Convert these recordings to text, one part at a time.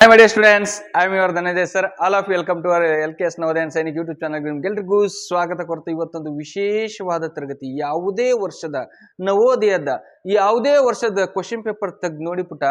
Hi my dear students, I am your Dhananjay sir. All of you welcome to our LKS Navodaya and Sainik YouTube channel. ನಿಮ್ಗೆಲ್ಲರಿಗೂ ಸ್ವಾಗತ ಕೊಡ್ತಾ ಇವತ್ತೊಂದು ವಿಶೇಷವಾದ ತರಗತಿ ಯಾವುದೇ ವರ್ಷದ ನವೋದಯದ ಯಾವುದೇ ವರ್ಷದ ಕ್ವೆಶ್ಚನ್ ಪೇಪರ್ ತೆಗೆದು ನೋಡಿಪುಟ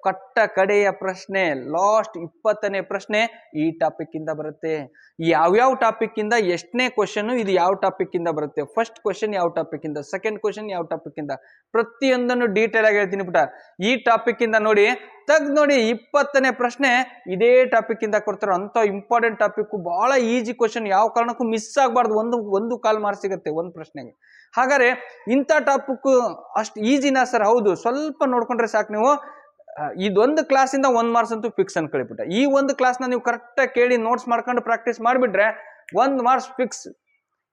ಕಟ್ಟ ಕಡೆಯ ಪ್ರಶ್ನೆ ಲಾಸ್ಟ್ 20ನೇ ಪ್ರಶ್ನೆ ಈ ಟಾಪಿಕ್ ಇಂದ ಬರುತ್ತೆ. ಯಾವ್ಯಾವ ಟಾಪಿಕ್ ಇಂದ ಎಷ್ಟನೇ ಕ್ವೆಶ್ಚನ್ ಇದು ಯಾವ ಟಾಪಿಕ್ ಇಂದ ಬರುತ್ತೆ, ಫಸ್ಟ್ ಕ್ವೆಶ್ಚನ್ ಯಾವ ಟಾಪಿಕ್ ಇಂದ, ಸೆಕೆಂಡ್ ಕ್ವೆಶ್ಚನ್ ಯಾವ ಟಾಪಿಕ್ ಇಂದ, ಪ್ರತಿಯೊಂದನ್ನು ಡೀಟೇಲ್ ಆಗಿ ಹೇಳ್ತೀನಿ ಪುಟ. ಈ ಟಾಪಿಕ್ ಇಂದ ನೋಡಿ ತೆಗ್ದು ನೋಡಿ 20ನೇ ಪ್ರಶ್ನೆ ಇದೇ ಟಾಪಿಕ್ ಇಂದ ಕೊಡ್ತಾರೆ. ಅಂತ ಇಂಪಾರ್ಟೆಂಟ್ ಟಾಪಿಕ್, ಬಹಳ ಈಜಿ ಕ್ವಶನ್, ಯಾವ ಕಾರಣಕ್ಕೂ ಮಿಸ್ ಆಗಬಾರ್ದು. ಒಂದು ಕಾಲ್ ಮಾರ್ಕ್ಸ್ ಸಿಗುತ್ತೆ ಒಂದು ಪ್ರಶ್ನೆಗೆ. ಹಾಗಾದ್ರೆ ಇಂಥ ಟಾಪಿಕ್ ಅಷ್ಟು ಈಜಿನಾ ಸರ್? ಹೌದು, ಸ್ವಲ್ಪ ನೋಡ್ಕೊಂಡ್ರೆ ಸಾಕು ನೀವು. ಇದೊಂದು ಕ್ಲಾಸಿಂದ 1 ಮಾರ್ಕ್ಸ್ ಅಂತೂ ಫಿಕ್ಸ್ ಅನ್ಕೊಳಿಬಿಟ್ಟ. ಈ ಒಂದು ಕ್ಲಾಸ್ನ ನೀವು ಕರೆಕ್ಟಾಗಿ ಕೇಳಿ ನೋಟ್ಸ್ ಮಾಡ್ಕೊಂಡು ಪ್ರಾಕ್ಟೀಸ್ ಮಾಡಿಬಿಟ್ರೆ 1 ಮಾರ್ಕ್ಸ್ ಫಿಕ್ಸ್.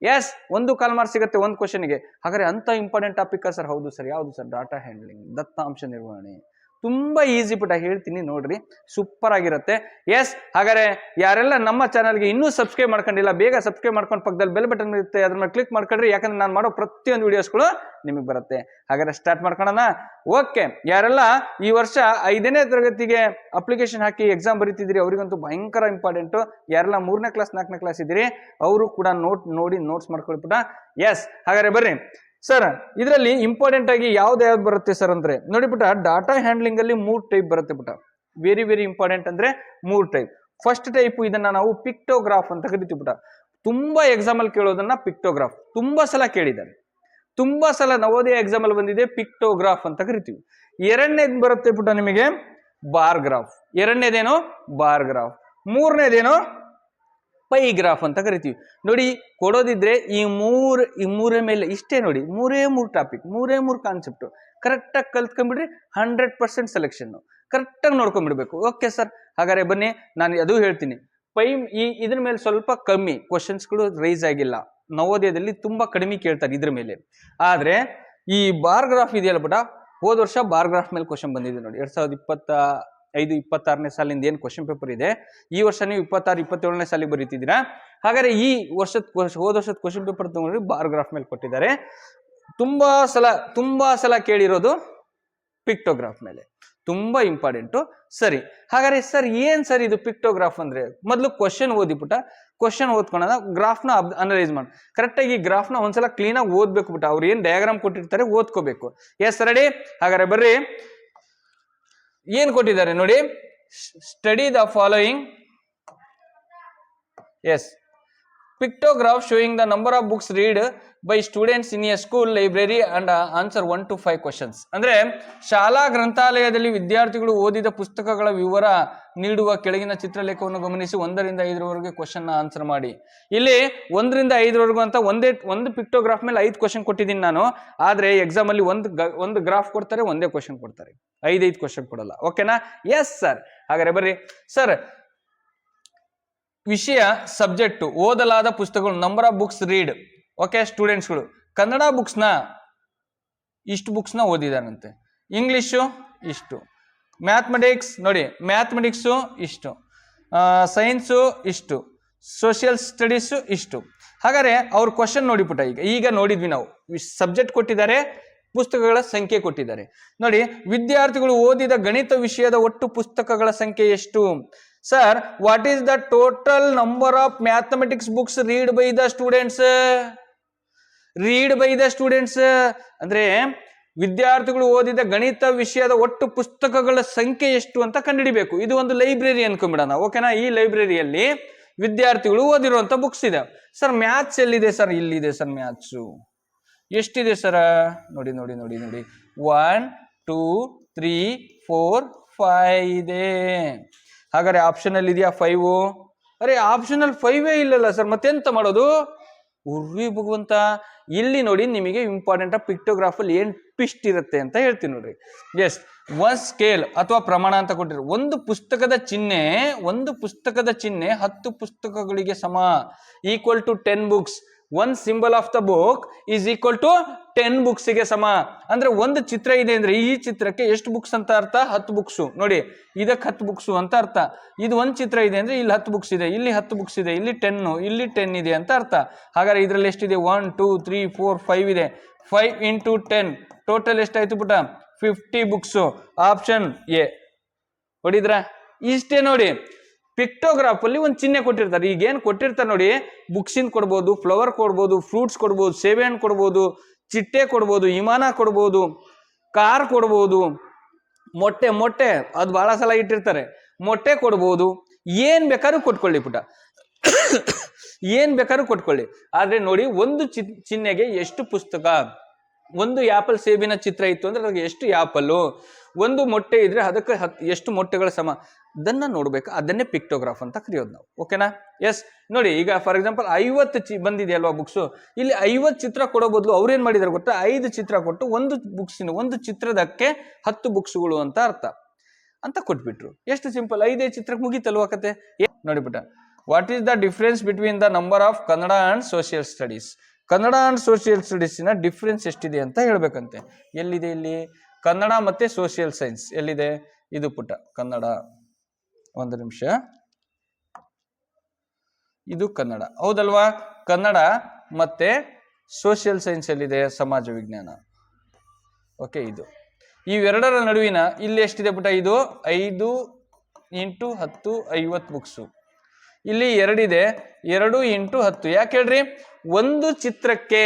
ಎಸ್, 1 ಕಾಲ್ ಮಾರ್ಕ್ಸ್ ಸಿಗುತ್ತೆ ಒಂದು ಕ್ವಶನ್ಗೆ. ಹಾಗಾದ್ರೆ ಅಂತ ಇಂಪಾರ್ಟೆಂಟ್ ಟಾಪಿಕ್ ಸರ್? ಹೌದು ಸರ್. ಯಾವುದು ಸರ್? ಡಾಟಾ ಹ್ಯಾಂಡ್ಲಿಂಗ್, ದತ್ತಾಂಶ ನಿರ್ವಹಣೆ. ತುಂಬಾ ಈಸಿ ಪುಟ, ಹೇಳ್ತೀನಿ ನೋಡ್ರಿ, ಸೂಪರ್ ಆಗಿರುತ್ತೆ. ಎಸ್, ಹಾಗಾದ್ರೆ ಯಾರೆಲ್ಲ ನಮ್ಮ ಚಾನಲ್ಗೆ ಇನ್ನೂ ಸಬ್ಸ್ಕ್ರೈಬ್ ಮಾಡ್ಕೊಂಡಿಲ್ಲ ಬೇಗ ಸಬ್ಸ್ಕ್ರೈಬ್ ಮಾಡ್ಕೊಂಡು ಪಕ್ಕದಲ್ಲಿ ಬೆಲ್ ಬಟನ್ ಇರುತ್ತೆ, ಅದ್ರ ಮೇಲೆ ಕ್ಲಿಕ್ ಮಾಡ್ಕೊಳ್ರಿ. ಯಾಕಂದ್ರೆ ನಾನು ಮಾಡೋ ಪ್ರತಿಯೊಂದು ವಿಡಿಯೋಸ್ಗಳು ನಿಮಗೆ ಬರುತ್ತೆ. ಹಾಗಾದ್ರೆ ಸ್ಟಾರ್ಟ್ ಮಾಡ್ಕೊಳ್ಳೋಣ. ಓಕೆ, ಯಾರೆಲ್ಲ ಈ ವರ್ಷ 5ನೇ ತರಗತಿಗೆ ಅಪ್ಲಿಕೇಶನ್ ಹಾಕಿ ಎಕ್ಸಾಮ್ ಬರೀತಿದ್ದೀರಿ ಅವರಿಗಂತೂ ಭಯಂಕರ ಇಂಪಾರ್ಟೆಂಟು. ಯಾರೆಲ್ಲ 3ನೇ ಕ್ಲಾಸ್ 4ನೇ ಕ್ಲಾಸ್ ಇದ್ದೀರಿ ಅವರು ಕೂಡ ನೋಡಿ ನೋಟ್ಸ್ ಮಾಡ್ಕೊಳ್ಬಿಟ್ಟ. ಎಸ್, ಹಾಗಾದ್ರೆ ಬರ್ರಿ ಸರ್. ಇದರಲ್ಲಿ ಇಂಪಾರ್ಟೆಂಟ್ ಆಗಿ ಯಾವ್ದು ಬರುತ್ತೆ ಸರ್ ಅಂದ್ರೆ ನೋಡಿ ಪುಟ, ಡಾಟಾ ಹ್ಯಾಂಡ್ಲಿಂಗ್ ಅಲ್ಲಿ 3 ಟೈಪ್ ಬರುತ್ತೆ ಪುಟ. ವೆರಿ ವೆರಿ ಇಂಪಾರ್ಟೆಂಟ್ ಅಂದ್ರೆ 3 ಟೈಪ್. ಫಸ್ಟ್ ಟೈಪ್ ಇದನ್ನ ನಾವು ಪಿಕ್ಟೋಗ್ರಾಫ್ ಅಂತ ಕರಿತೀವಿ ಪುಟ. ತುಂಬಾ ಎಕ್ಸಾಮ್ ಅಲ್ಲಿ ಕೇಳೋದನ್ನ ಪಿಕ್ಟೋಗ್ರಾಫ್, ತುಂಬಾ ಸಲ ಕೇಳಿದ್ದಾರೆ, ತುಂಬಾ ಸಲ ನವೋದಯ ಎಕ್ಸಾಮ್ ಅಲ್ಲಿ ಬಂದಿದೆ, ಪಿಕ್ಟೋಗ್ರಾಫ್ ಅಂತ ಕರಿತೀವಿ. ಎರಡನೇದು ಬರುತ್ತೆ ಪುಟ ನಿಮಗೆ ಬಾರ್ ಗ್ರಾಫ್. ಎರಡನೇದೇನೋ ಬಾರ್ ಗ್ರಾಫ್. ಮೂರನೇದೇನೋ ಪೈ ಗ್ರಾಫ್ ಅಂತ ಕರಿತೀವಿ. ನೋಡಿ, ಕೊಡೋದಿದ್ರೆ ಈ ಮೂರೇ ಮೇಲೆ ಇಷ್ಟೇ ನೋಡಿ, 3 ಟಾಪಿಕ್, 3 ಕಾನ್ಸೆಪ್ಟ್ ಕರೆಕ್ಟಾಗಿ ಕಲ್ತ್ಕೊಂಡ್ಬಿಡ್ರಿ. 100% ಸೆಲೆಕ್ಷನ್ ಕರೆಕ್ಟಾಗಿ ನೋಡ್ಕೊಂಡ್ಬಿಡ್ಬೇಕು. ಓಕೆ ಸರ್, ಹಾಗಾದ್ರೆ ಬನ್ನಿ ನಾನು ಅದು ಹೇಳ್ತೀನಿ. ಇದ್ರ ಮೇಲೆ ಸ್ವಲ್ಪ ಕಮ್ಮಿ ಕ್ವಶನ್ಸ್ಗಳು ರೈಸ್ ಆಗಿಲ್ಲ, ನವೋದಯದಲ್ಲಿ ತುಂಬಾ ಕಡಿಮೆ ಕೇಳ್ತಾರೆ ಇದ್ರ ಮೇಲೆ. ಆದ್ರೆ ಈ ಬಾರ್ ಗ್ರಾಫ್ ಇದೆಯಲ್ಲ ಪುಟ, ಹೋದ ವರ್ಷ ಬಾರ್ ಗ್ರಾಫ್ ಮೇಲೆ ಕ್ವಶನ್ ಬಂದಿದೆ ನೋಡಿ. 2025-26ನೇ ಸಾಲಿಂದ ಏನ್ ಕ್ವಶನ್ ಪೇಪರ್ ಇದೆ, ಈ ವರ್ಷ ನೀವು 26-27ನೇ ಸಾಲಿಗೆ ಬರೀತಿದ್ದೀರಾ. ಹಾಗಾದ್ರೆ ಈ ಹೋದ ವರ್ಷದ ಕ್ವಶನ್ ಪೇಪರ್ ತಗೊಂಡ್ರೆ ಬಾರ್ ಗ್ರಾಫ್ ಮೇಲೆ ಕೊಟ್ಟಿದ್ದಾರೆ. ತುಂಬಾ ಸಲ ಕೇಳಿರೋದು ಪಿಕ್ಟೋಗ್ರಾಫ್ ಮೇಲೆ, ತುಂಬಾ ಇಂಪಾರ್ಟೆಂಟು. ಸರಿ, ಹಾಗಾದ್ರೆ ಸರ್ ಏನ್ ಸರ್ ಇದು ಪಿಕ್ಟೋಗ್ರಾಫ್ ಅಂದ್ರೆ? ಮೊದಲು ಕ್ವಶನ್ ಓದಿ ಪುಟ. ಕ್ವಶನ್ ಓದ್ಕೊಳ್ಳೋಣ, ಗ್ರಾಫ್ನ ಅನಲೈಸ್ ಮಾಡಿ ಕರೆಕ್ಟಾಗಿ. ಈ ಗ್ರಾಫ್ನ ಒಂದ್ಸಲ ಕ್ಲೀನಾಗಿ ಓದ್ಬೇಕು ಪುಟ. ಅವ್ರು ಏನ್ ಡಯಾಗ್ರಾಮ್ ಕೊಟ್ಟಿರ್ತಾರೆ ಓದ್ಕೋಬೇಕು. S, ready? ಹಾಗಾದ್ರೆ ಬರ್ರಿ, ಏನ್ ಕೊಟ್ಟಿದ್ದಾರೆ ನೋಡಿ. Study the following. Yes, pictograph showing the number of books read by students in a school library and answer 1 to 5 questions. ಅಂದ್ರೆ ಶಾಲಾ ಗ್ರಂಥಾಲಯದಲ್ಲಿ ವಿದ್ಯಾರ್ಥಿಗಳು ಓದಿದ ಪುಸ್ತಕಗಳ ವಿವರ ನೀಡುವ ಕೆಳಗಿನ ಚಿತ್ರಲೇಖವನ್ನು ಗಮನಿಸಿ 1 ರಿಂದ 5ರವರೆಗೆ ಕ್ವಶನ್ ಆನ್ಸರ್ ಮಾಡಿ. ಇಲ್ಲಿ 1 ರಿಂದ 5ರವರೆಗೂ ಅಂತ ಒಂದು ಪಿಕ್ಟೋಗ್ರಾಫ್ ಮೇಲೆ 5 ಕ್ವಶನ್ ಕೊಟ್ಟಿದ್ದೀನಿ ನಾನು. ಆದ್ರೆ ಎಕ್ಸಾಮ್ ಅಲ್ಲಿ ಒಂದು ಗ್ರಾಫ್ ಕೊಡ್ತಾರೆ, ಒಂದೇ ಕ್ವಶನ್ ಕೊಡ್ತಾರೆ, 5 ಕ್ವಶನ್ ಕೊಡಲ್ಲ. ಓಕೆನಾ? Yes sir. ಹಾಗಾದ್ರೆ ಬರ್ರಿ ಸರ್, ವಿಷಯ ಸಬ್ಜೆಕ್ಟ್ ಓದಲಾದ ಪುಸ್ತಕಗಳು, number of books read. Okay, ಸ್ಟೂಡೆಂಟ್ಸ್ಗಳು ಕನ್ನಡ ಬುಕ್ಸ್ನ ಇಷ್ಟು ಬುಕ್ಸ್ನ ಓದಿದಾರಂತೆ, ಇಂಗ್ಲಿಷು ಇಷ್ಟು, ಮ್ಯಾಥಮೆಟಿಕ್ಸ್ ನೋಡಿ ಮ್ಯಾಥಮೆಟಿಕ್ಸು ಇಷ್ಟು, ಸೈನ್ಸು ಇಷ್ಟು, ಸೋಷಿಯಲ್ ಸ್ಟಡೀಸು ಇಷ್ಟು. ಹಾಗಾದ್ರೆ ಅವ್ರ ಕ್ವಶನ್ ನೋಡಿಬಿಟ್ಟ. ಈಗ ನೋಡಿದ್ವಿ ನಾವು, ಸಬ್ಜೆಕ್ಟ್ ಕೊಟ್ಟಿದ್ದಾರೆ, ಪುಸ್ತಕಗಳ ಸಂಖ್ಯೆ ಕೊಟ್ಟಿದ್ದಾರೆ. ನೋಡಿ, ವಿದ್ಯಾರ್ಥಿಗಳು ಓದಿದ ಗಣಿತ ವಿಷಯದ ಒಟ್ಟು ಪುಸ್ತಕಗಳ ಸಂಖ್ಯೆ ಎಷ್ಟು? Sir, what is the total number of mathematics books read by the students? Read by the students ಅಂದ್ರೆ ವಿದ್ಯಾರ್ಥಿಗಳು ಓದಿದ ಗಣಿತ ವಿಷಯದ ಒಟ್ಟು ಪುಸ್ತಕಗಳ ಸಂಖ್ಯೆ ಎಷ್ಟು ಅಂತ ಕಂಡುಹಿಡಿಬೇಕು. ಇದು ಒಂದು ಲೈಬ್ರರಿ ಅನ್ಕೊಂಡ್ಬಿಡೋಣ. ಓಕೆನಾ? ಈ ಲೈಬ್ರರಿಯಲ್ಲಿ ವಿದ್ಯಾರ್ಥಿಗಳು ಓದಿರುವಂತ ಬುಕ್ಸ್ ಇದೆ. ಸರ್, ಮ್ಯಾಥ್ಸ್ ಎಲ್ಲಿದೆ ಸರ್? ಇಲ್ಲಿದೆ ಸರ್ ಮ್ಯಾಥ್ಸು. ಎಷ್ಟಿದೆ ಸರ್? ನೋಡಿ 1 2 3 4 5 ಇದೆ. ಹಾಗಾದ್ರೆ ಆಪ್ಷನ್ ಅಲ್ಲಿ ಇದೆಯಾ 5? ಅರೆ, ಆಪ್ಷನ್ ಅಲ್ಲಿ 5 ಇಲ್ಲಲ್ಲ ಸರ್, ಮತ್ತೆಂತ ಮಾಡೋದು? ಉರ್ವಿ ಭಗವಂತ, ಇಲ್ಲಿ ನೋಡಿ ನಿಮಗೆ ಇಂಪಾರ್ಟೆಂಟ್ ಪಿಕ್ಟೋಗ್ರಾಫ್ ಅಲ್ಲಿ ಏನ್ ಟ್ವಿಸ್ಟ್ ಇರುತ್ತೆ ಅಂತ ಹೇಳ್ತೀನಿ ನೋಡ್ರಿ. ಎಸ್, 1 ಸ್ಕೇಲ್ ಅಥವಾ ಪ್ರಮಾಣ ಅಂತ ಕೊಟ್ಟಿರೋ ಒಂದು ಪುಸ್ತಕದ ಚಿಹ್ನೆ 10 ಪುಸ್ತಕಗಳಿಗೆ ಸಮ, equal to 10 books. 1 symbol of the book is equal to 10 books ಗೆ ಸಮ. ಅಂದ್ರೆ ಒಂದು ಚಿತ್ರ ಇದೆ ಅಂದ್ರೆ ಈ ಚಿತ್ರಕ್ಕೆ ಎಷ್ಟು ಬುಕ್ಸ್ ಅಂತ ಅರ್ಥ? 10 ಬುಕ್ಸ್. ನೋಡಿ, ಇದಕ್ಕೆ 10 ಬುಕ್ಸ್ ಅಂತ ಅರ್ಥ. ಇದು ಒಂದು ಚಿತ್ರ ಇದೆ ಅಂದ್ರೆ ಇಲ್ಲಿ 10 ಬುಕ್ಸ್ ಇದೆ, ಇಲ್ಲಿ 10 ಬುಕ್ಸ್ ಇದೆ, ಇಲ್ಲಿ 10, ಇಲ್ಲಿ 10 ಇದೆ ಅಂತ ಅರ್ಥ. ಹಾಗಾದ್ರೆ ಇದರಲ್ಲಿ ಎಷ್ಟಿದೆ? 1 2 3 4 5 ಇದೆ. 5 into 10 ಟೋಟಲ್ ಎಷ್ಟಾಯ್ತು ಪುಟ? 50 ಬುಕ್ಸ್. Option A. ಹೊಡಿದ್ರ? ಇಷ್ಟೇ ನೋಡಿ. ಪಿಕ್ಟೋಗ್ರಾಫ್ ಅಲ್ಲಿ ಒಂದು ಚಿಹ್ನೆ ಕೊಟ್ಟಿರ್ತಾರೆ. ಈಗ ಏನ್ ಕೊಟ್ಟಿರ್ತಾರೆ ನೋಡಿ, ಬುಕ್ಸಿನ್ ಕೊಡ್ಬೋದು, ಫ್ಲವರ್ ಕೊಡ್ಬೋದು, ಫ್ರೂಟ್ಸ್ ಕೊಡ್ಬೋದು, ಸೇಬೆ ಹಣ್ಣು ಕೊಡ್ಬೋದು, ಚಿಟ್ಟೆ ಕೊಡ್ಬೋದು, ವಿಮಾನ ಕೊಡ್ಬೋದು, ಕಾರ್ ಕೊಡ್ಬೋದು, ಮೊಟ್ಟೆ ಅದು ಬಹಳ ಸಲ ಇಟ್ಟಿರ್ತಾರೆ, ಮೊಟ್ಟೆ ಕೊಡ್ಬೋದು, ಏನ್ ಬೇಕಾದ್ರೂ ಕೊಟ್ಕೊಳ್ಳಿ ಪುಟ, ಏನ್ ಬೇಕಾದ್ರೂ ಕೊಟ್ಕೊಳ್ಳಿ. ಆದ್ರೆ ನೋಡಿ, ಒಂದು ಚಿಹ್ನೆಗೆ ಎಷ್ಟು ಪುಸ್ತಕ. ಒಂದು ಆಪಲ್ ಸೇಬಿನ ಚಿತ್ರ ಇತ್ತು ಅಂದ್ರೆ ಅದಕ್ಕೆ ಎಷ್ಟು ಆಪಲ್, ಒಂದು ಮೊಟ್ಟೆ ಇದ್ರೆ ಅದಕ್ಕೆ ಎಷ್ಟು ಮೊಟ್ಟೆಗಳ ಸಮ, ಅದನ್ನ ನೋಡ್ಬೇಕು. ಅದನ್ನೇ ಪಿಕ್ಟೋಗ್ರಾಫ್ ಅಂತ ಕರೆಯೋದು ನಾವು. ಓಕೆನಾ? ಎಸ್. ನೋಡಿ, ಈಗ ಫಾರ್ ಎಕ್ಸಾಂಪಲ್ 50 ಬಂದಿದೆ ಅಲ್ವಾ ಬುಕ್ಸು, ಇಲ್ಲಿ 50 ಚಿತ್ರ ಕೊಡೋ ಬದಲು ಅವ್ರೇನ್ ಮಾಡಿದಾರೆ ಗೊತ್ತಾ, 5 ಚಿತ್ರ ಕೊಟ್ಟು ಒಂದು ಚಿತ್ರದಕ್ಕೆ 10 ಬುಕ್ಸ್ಗಳು ಅಂತ ಅರ್ಥ ಅಂತ ಕೊಟ್ಬಿಟ್ರು. ಎಷ್ಟು ಸಿಂಪಲ್, 5 ಚಿತ್ರಕ್ಕೆ ಮುಗೀತಲ್ವಾ ಕತೆ. ನೋಡಿ ಬಿಟ್ಟ, what is the difference between the number of Kannada and social studies. Kannada and social ಸ್ಟಡೀಸಿನ ಡಿಫ್ರೆನ್ಸ್ ಎಷ್ಟಿದೆ ಅಂತ ಹೇಳ್ಬೇಕಂತೆ. ಎಲ್ಲಿದೆ ಇಲ್ಲಿ ಕನ್ನಡ ಮತ್ತೆ ಸೋಷಿಯಲ್ ಸೈನ್ಸ್? ಎಲ್ಲಿದೆ ಇದು ಪುಟ, ಕನ್ನಡ. ಒಂದು ನಿಮಿಷ, ಇದು ಕನ್ನಡ ಹೌದಲ್ವಾ? ಕನ್ನಡ ಮತ್ತೆ ಸೋಷಿಯಲ್ ಸೈನ್ಸ್ ಎಲ್ಲಿದೆ? ಸಮಾಜ ವಿಜ್ಞಾನ. ಓಕೆ, ಇದು ಇವೆರಡರ ನಡುವಿನ ಇಲ್ಲಿ ಎಷ್ಟಿದೆ ಪುಟ? ಇದು 5 × 10 50 ಬುಕ್ಸು. ಇಲ್ಲಿ 2 ಇದೆ, 2 × 10. ಯಾಕೆ ಹೇಳ್ರಿ? ಒಂದು ಚಿತ್ರಕ್ಕೆ,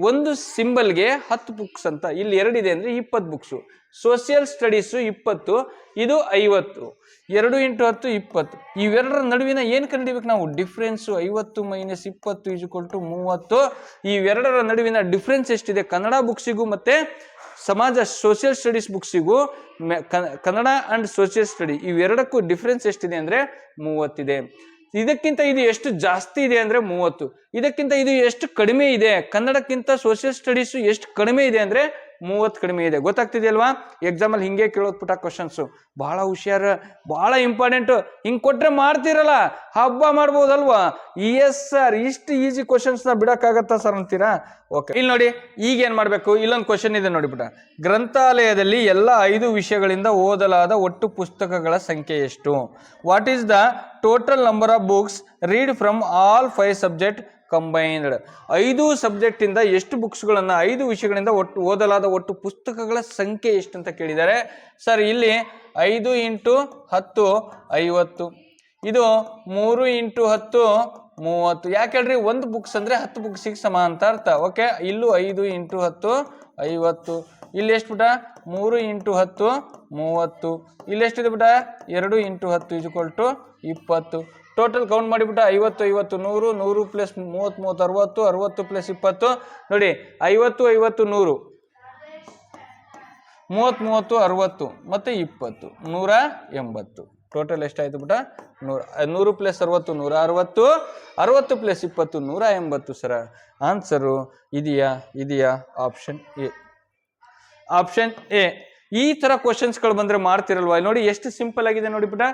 ಒಂದು ಸಿಂಬಲ್ಗೆ 10 ಬುಕ್ಸ್ ಅಂತ. ಇಲ್ಲಿ 2 ಇದೆ ಅಂದ್ರೆ 20 ಬುಕ್ಸು. ಸೋಷಿಯಲ್ ಸ್ಟಡೀಸು 20, ಇದು 50. 2 × 10 20. ಇವೆರಡರ ನಡುವಿನ ಏನ್ ಕಂಡಿಬೇಕು ನಾವು? ಡಿಫ್ರೆನ್ಸ್. 50 - 20 = 30. ಇವೆರಡರ ನಡುವಿನ ಡಿಫ್ರೆನ್ಸ್ ಎಷ್ಟಿದೆ? ಕನ್ನಡ ಬುಕ್ಸಿಗೂ ಮತ್ತೆ ಸಮಾಜ ಸೋಷಿಯಲ್ ಸ್ಟಡೀಸ್ ಬುಕ್ಸಿಗೂ, ಕನ್ನಡ ಅಂಡ್ ಸೋಷಿಯಲ್ ಸ್ಟಡಿ ಇವೆರಡಕ್ಕೂ ಡಿಫ್ರೆನ್ಸ್ ಎಷ್ಟಿದೆ ಅಂದ್ರೆ 30 ಇದೆ. ಇದಕ್ಕಿಂತ ಇದು ಎಷ್ಟು ಜಾಸ್ತಿ ಇದೆ ಅಂದ್ರೆ 30. ಇದಕ್ಕಿಂತ ಇದು ಎಷ್ಟು ಕಡಿಮೆ ಇದೆ? ಕನ್ನಡಕ್ಕಿಂತ ಸೋಷಿಯಲ್ ಸ್ಟಡೀಸ್ ಎಷ್ಟು ಕಡಿಮೆ ಇದೆ ಅಂದ್ರೆ 30 ಕಡಿಮೆ ಇದೆ. ಗೊತ್ತಾಗ್ತಿದೆಯಲ್ವಾ? ಎಕ್ಸಾಮ್ ಅಲ್ಲಿ ಹಿಂಗೆ ಕೇಳೋದ್ ಪುಟ ಕ್ವಶನ್ಸ್. ಬಹಳ ಹುಷಾರ, ಬಹಳ ಇಂಪಾರ್ಟೆಂಟ್. ಹಿಂಗ್ ಕೊಟ್ರೆ ಮಾಡ್ತಿರಲ್ಲ, ಹಬ್ಬ ಮಾಡ್ಬೋದಲ್ವಾ? ಎಸ್ ಸರ್, ಇಷ್ಟು ಈಸಿ ಕ್ವಶನ್ಸ್ ನ ಬಿಡಕ್ಕಾಗತ್ತಾ ಸರ್ ಅಂತೀರಾ? ಓಕೆ, ಇಲ್ಲಿ ನೋಡಿ, ಈಗ ಏನ್ ಮಾಡ್ಬೇಕು? ಇಲ್ಲೊಂದು ಕ್ವಶನ್ ಇದೆ ನೋಡಿ ಪುಟ. ಗ್ರಂಥಾಲಯದಲ್ಲಿ ಎಲ್ಲ 5 ವಿಷಯಗಳಿಂದ ಓದಲಾದ ಒಟ್ಟು ಪುಸ್ತಕಗಳ ಸಂಖ್ಯೆ ಎಷ್ಟು? What is the total number of books read from all 5 subject combined. 5 subject ಇಂದ ಎಷ್ಟು ಬುಕ್ಸ್ಗಳನ್ನ, 5 ವಿಷಯಗಳಿಂದ ಒಟ್ಟು ಓದಲಾದ ಒಟ್ಟು ಪುಸ್ತಕಗಳ ಸಂಖ್ಯೆ ಎಷ್ಟು ಅಂತ ಕೇಳಿದ್ದಾರೆ. ಸರ್, ಇಲ್ಲಿ 5 × 10 50, ಇದು 3 × 10 30. ಯಾಕೆ ಹೇಳ್ರಿ? ಒಂದು ಬುಕ್ಸ್ ಅಂದ್ರೆ 10 ಬುಕ್ಸಿಗೆ ಸಮ ಅಂತ ಅರ್ಥ. ಓಕೆ, ಇಲ್ಲೂ 5 × 10 50. ಇಲ್ಲಿ ಎಷ್ಟು ಬಿಟ? 3 × 10 30. ಇಲ್ಲಿ ಎಷ್ಟಿದೆ ಬಿಟ? 2 × 10 = 20. ಟೋಟಲ್ ಕೌಂಟ್ ಮಾಡಿಬಿಟ್ಟ. 50 50 100, 100 + 30 30 60, 60 + 20. ನೋಡಿ, 50 50 100, 30 30 60 ಮತ್ತೆ 20 180. ಟೋಟಲ್ ಎಷ್ಟಾಯ್ತು ಬಿಟ್ಟ? 100 + 60 160, 60 + 20 180. ಸರ, ಆನ್ಸರು ಇದೆಯಾ? Option A. Option A. ಈ ತರ ಕ್ವಶನ್ಸ್ಗಳು ಬಂದ್ರೆ ಮಾಡ್ತಿರಲ್ವಾ? ನೋಡಿ ಎಷ್ಟು ಸಿಂಪಲ್ ಆಗಿದೆ ನೋಡಿ ಬಿಟ್ಟ.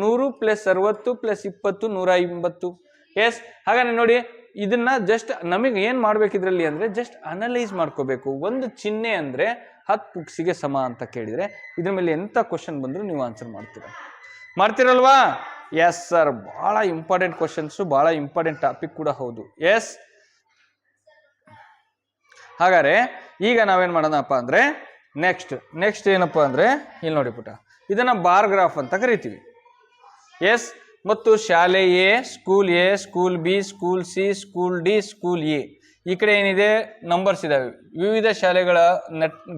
100 + 60 + 20 180. ಎಸ್. ಹಾಗಾದ್ರೆ ನೋಡಿ, ಇದನ್ನ ಜಸ್ಟ್ ನಮಗೆ ಏನ್ ಮಾಡ್ಬೇಕಿದ್ರಲ್ಲಿ ಅಂದ್ರೆ ಜಸ್ಟ್ ಅನಲೈಸ್ ಮಾಡ್ಕೋಬೇಕು. ಒಂದು ಚಿಹ್ನೆ ಅಂದ್ರೆ 10 ಬುಕ್ಸಿಗೆ ಸಮ ಅಂತ ಕೇಳಿದ್ರೆ ಇದ್ರ ಮೇಲೆ ಎಂತ ಕ್ವಶನ್ ಬಂದ್ರು ನೀವು ಆನ್ಸರ್ ಮಾಡ್ತಿರಲ್ವಾ? ಎಸ್ ಸರ್, ಬಹಳ ಇಂಪಾರ್ಟೆಂಟ್ ಕ್ವಶನ್ಸ್, ಬಹಳ ಇಂಪಾರ್ಟೆಂಟ್ ಟಾಪಿಕ್ ಕೂಡ ಹೌದು. ಎಸ್. ಹಾಗಾದ್ರೆ ಈಗ ನಾವೇನ್ ಮಾಡೋಣಪ್ಪ ಅಂದ್ರೆ ನೆಕ್ಸ್ಟ್ ಏನಪ್ಪಾ ಅಂದ್ರೆ ಇಲ್ಲಿ ನೋಡಿ ಪುಟ, ಇದನ್ನ ಬಾರ್ ಗ್ರಾಫ್ ಅಂತ ಕರಿತೀವಿ. ಎಸ್. ಮತ್ತು ಶಾಲೆ A, school A, school B, school C, school D, school A. ಈ ಕಡೆ ಏನಿದೆ? ನಂಬರ್ಸ್ ಇದಾವೆ. ವಿವಿಧ ಶಾಲೆಗಳ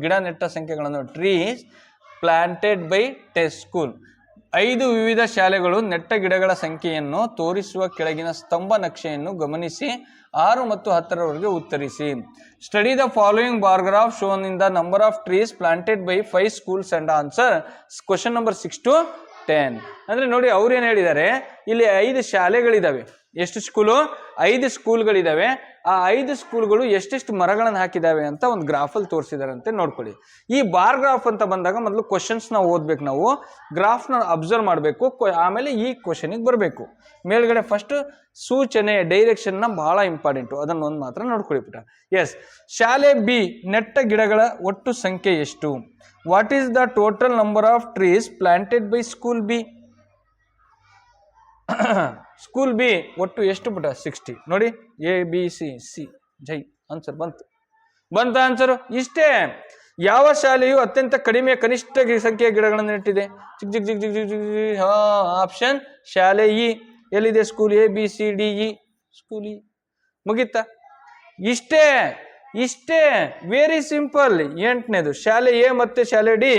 ಗಿಡ ನೆಟ್ಟ ಸಂಖ್ಯೆಗಳನ್ನು, trees planted by test school. 5 ವಿವಿಧ ಶಾಲೆಗಳು ನೆಟ್ಟ ಗಿಡಗಳ ಸಂಖ್ಯೆಯನ್ನು ತೋರಿಸುವ ಕೆಳಗಿನ ಸ್ತಂಭ ನಕ್ಷೆಯನ್ನು ಗಮನಿಸಿ 6 ಮತ್ತು 10ರವರೆಗೆ ಉತ್ತರಿಸಿ. Study the following bar graph shown in the number of trees planted by 5 schools and answer question number 6 to 10. ಅಂದ್ರೆ ನೋಡಿ, ಅವ್ರು ಏನ್ ಹೇಳಿದ್ದಾರೆ, ಇಲ್ಲಿ 5 ಶಾಲೆಗಳಿದಾವೆ. ಎಷ್ಟು ಸ್ಕೂಲು? 5 ಸ್ಕೂಲ್ಗಳಿದಾವೆ. ಆ 5 ಸ್ಕೂಲ್ಗಳು ಎಷ್ಟೆಷ್ಟು ಮರಗಳನ್ನು ಹಾಕಿದಾವೆ ಅಂತ ಒಂದು ಗ್ರಾಫಲ್ಲಿ ತೋರಿಸಿದಾರಂತೆ. ನೋಡ್ಕೊಳ್ಳಿ. ಈ ಬಾರ್ ಗ್ರಾಫ್ ಅಂತ ಬಂದಾಗ ಮೊದಲು ಕ್ವಶನ್ಸ್ ನ ಓದ್ಬೇಕು ನಾವು, ಗ್ರಾಫ್ನ ಅಬ್ಸರ್ವ್ ಮಾಡಬೇಕು, ಆಮೇಲೆ ಈ ಕ್ವಶನಿಗೆ ಬರಬೇಕು. ಮೇಲ್ಗಡೆ ಫಸ್ಟ್ ಸೂಚನೆ, ಡೈರೆಕ್ಷನ್ ನ ಬಹಳ ಇಂಪಾರ್ಟೆಂಟು, ಅದನ್ನೊಂದು ಮಾತ್ರ ನೋಡ್ಕೊಳ್ಳಿ ಪುಟ. ಎಸ್. ಶಾಲೆ ಬಿ ನೆಟ್ಟ ಗಿಡಗಳ ಒಟ್ಟು ಸಂಖ್ಯೆ ಎಷ್ಟು? What is the total number of trees planted by school B? School B ಒಟ್ಟು ಎಷ್ಟು ಪುಟ? 60. ನೋಡಿ, A B C C Jai answer ಬಂತ ಆನ್ಸರ್. ಇಷ್ಟೇ. ಯಾವ ಶಾಲೆಯು ಅತ್ಯಂತ ಕಡಿಮೆ ಕನಿಷ್ಠ ಸಂಖ್ಯೆಯ ಗಿಡಗಳನ್ನು ನೆಟ್ಟಿದೆ? ಚಿಕ್ ಚಿಕ್ ಚಿಕ್ ಚಿಕ್ ಚಿಕ್ ಚಿಕ್ ಹಾ, ಆಪ್ಷನ್ ಶಾಲೆ ಇ. ಎಲ್ಲಿದೆ? School A B C D E, school E. ಮುಗೀತಾ? ಇಷ್ಟೇ ಇಷ್ಟೇ, ವೆರಿ ಸಿಂಪಲ್. 8ನೇದು ಶಾಲೆ ಎ ಮತ್ತೆ ಶಾಲೆ ಡಿ